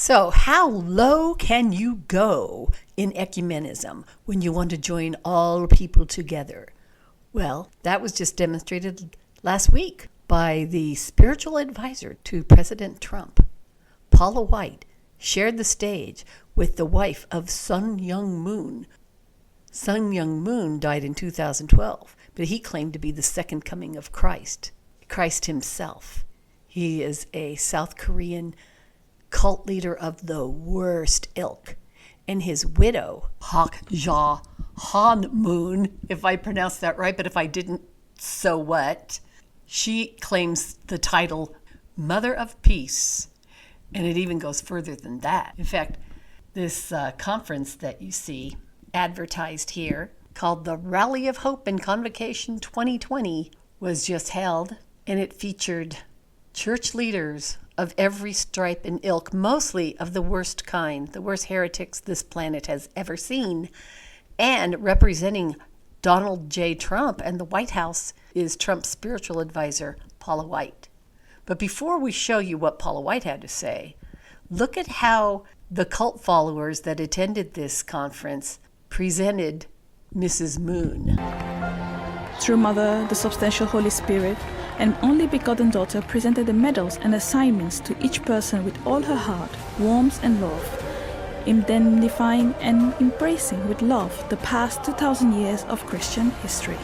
So, how low can you go in ecumenism when you want to join all people together? Well, that was just demonstrated last week by the spiritual advisor to President Trump. Paula White shared the stage with the wife of Sun Myung Moon. Sun Myung Moon died in 2012, but he claimed to be the second coming of Christ himself. He is a South Korean cult leader of the worst ilk. And his widow, Hak Ja Han Moon, if I pronounced that right, but if I didn't, so what? She claims the title Mother of Peace. And it even goes further than that. In fact, this conference that you see advertised here, called the Rally of Hope and Convocation 2020, was just held. And it featured church leaders of every stripe and ilk, mostly of the worst kind, the worst heretics this planet has ever seen. And representing Donald J. Trump and the White House is Trump's spiritual advisor, Paula White. But before we show you what Paula White had to say, look at how the cult followers that attended this conference presented Mrs. Moon. True Mother, the substantial Holy Spirit, and only begotten daughter presented the medals and assignments to each person with all her heart, warmth and love, indemnifying and embracing with love the past 2,000 years of Christian history.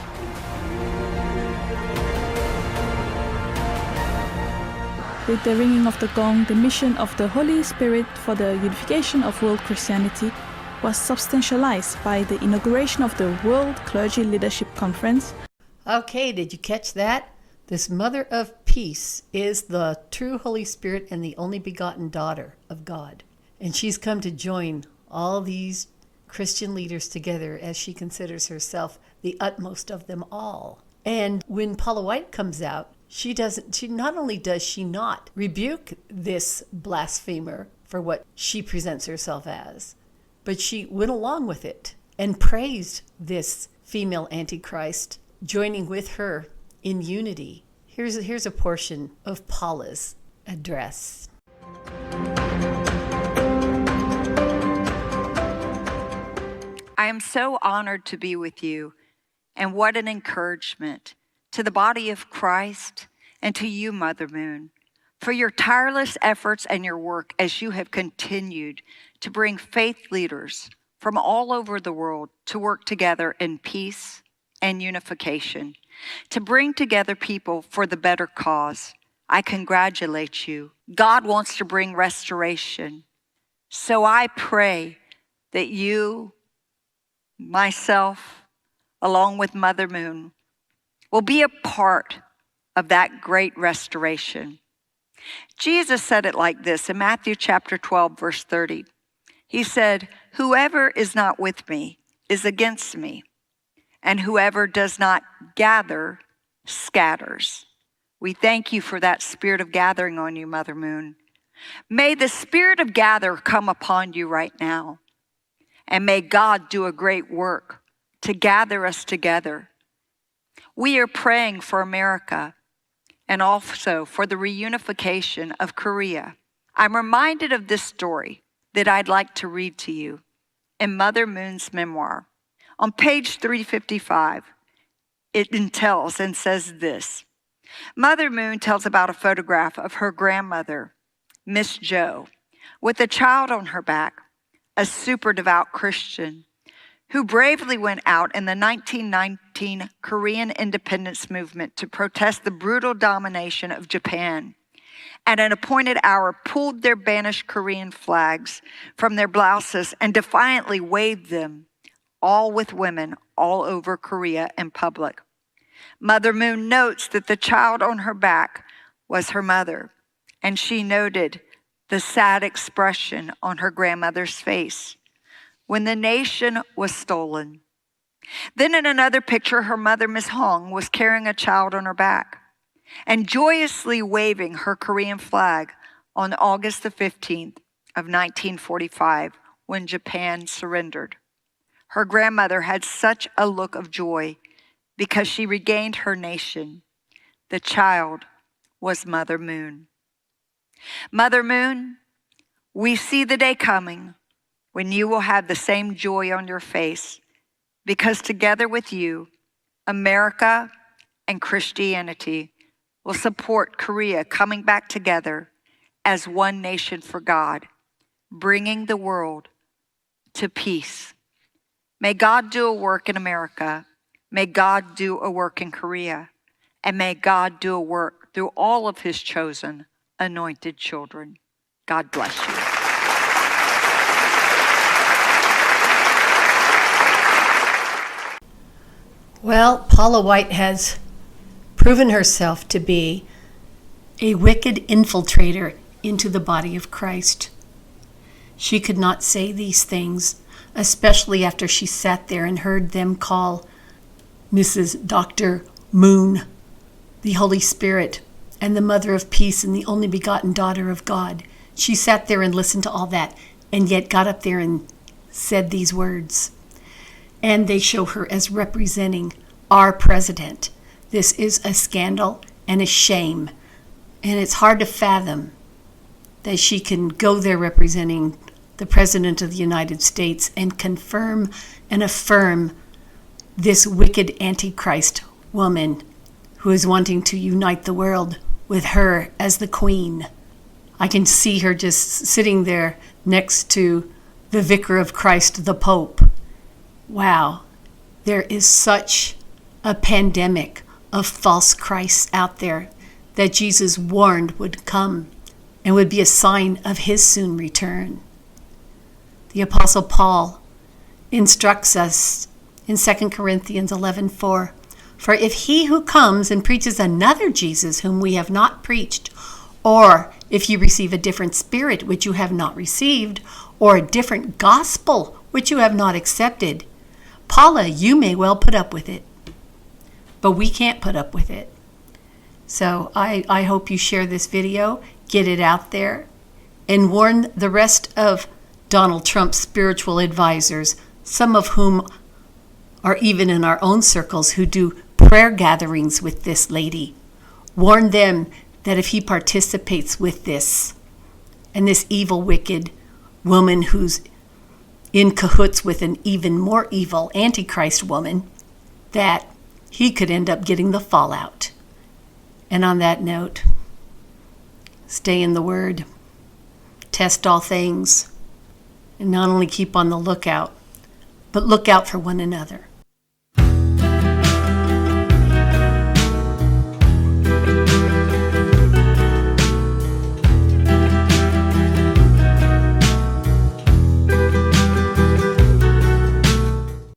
With the ringing of the gong, the mission of the Holy Spirit for the unification of world Christianity was substantialized by the inauguration of the World Clergy Leadership Conference. Okay, did you catch that? This Mother of Peace is the true Holy Spirit and the only begotten daughter of God. And she's come to join all these Christian leaders together as she considers herself the utmost of them all. And when Paula White comes out, she not only does she not rebuke this blasphemer for what she presents herself as, but she went along with it and praised this female antichrist, joining with her in unity. Here's a portion of Paula's address. I am so honored to be with you, and what an encouragement to the body of Christ and to you, Mother Moon, for your tireless efforts and your work as you have continued to bring faith leaders from all over the world to work together in peace and unification, to bring together people for the better cause. I congratulate you. God wants to bring restoration. So I pray that you, myself, along with Mother Moon, will be a part of that great restoration. Jesus said it like this in Matthew chapter 12, verse 30. He said, "Whoever is not with me is against me, and whoever does not gather scatters." We thank you for that spirit of gathering on you, Mother Moon. May the spirit of gather come upon you right now, and may God do a great work to gather us together. We are praying for America and also for the reunification of Korea. I'm reminded of this story that I'd like to read to you in Mother Moon's memoir. On page 355, it tells and says this. Mother Moon tells about a photograph of her grandmother, Miss Jo, with a child on her back, a super devout Christian, who bravely went out in the 1919 Korean independence movement to protest the brutal domination of Japan. At an appointed hour, pulled their banished Korean flags from their blouses and defiantly waved them, all with women all over Korea in public. Mother Moon notes that the child on her back was her mother, and she noted the sad expression on her grandmother's face when the nation was stolen. Then in another picture, her mother, Miss Hong, was carrying a child on her back and joyously waving her Korean flag on August the 15th of 1945 when Japan surrendered. Her grandmother had such a look of joy because she regained her nation. The child was Mother Moon. Mother Moon, We see the day coming when you will have the same joy on your face, because together with you, America and Christianity will support Korea coming back together as one nation for God, bringing the world to peace. May God do a work in America. May God do a work in Korea. And may God do a work through all of his chosen, anointed children. God bless you. Well, Paula White has proven herself to be a wicked infiltrator into the body of Christ. She could not say these things, especially after she sat there and heard them call Mrs. Dr. Moon the Holy Spirit and the Mother of Peace and the only begotten daughter of God. She sat there and listened to all that and yet got up there and said these words. And they show her as representing our president. This is a scandal and a shame. And it's hard to fathom that she can go there representing the President of the United States and confirm and affirm this wicked antichrist woman who is wanting to unite the world with her as the queen. I can see her just sitting there next to the Vicar of Christ, the Pope. Wow, there is such a pandemic of false Christs out there that Jesus warned would come and would be a sign of his soon return. The Apostle Paul instructs us in 2 Corinthians 11:4, "For if he who comes and preaches another Jesus whom we have not preached, or if you receive a different spirit which you have not received, or a different gospel which you have not accepted, Paula, you may well put up with it." But we can't put up with it. So I hope you share this video, get it out there, and warn the rest of Donald Trump's spiritual advisors, some of whom are even in our own circles who do prayer gatherings with this lady. Warn them that if he participates with this, and this evil, wicked woman who's in cahoots with an even more evil Antichrist woman, that he could end up getting the fallout. And on that note, stay in the Word, test all things, and not only keep on the lookout, but look out for one another.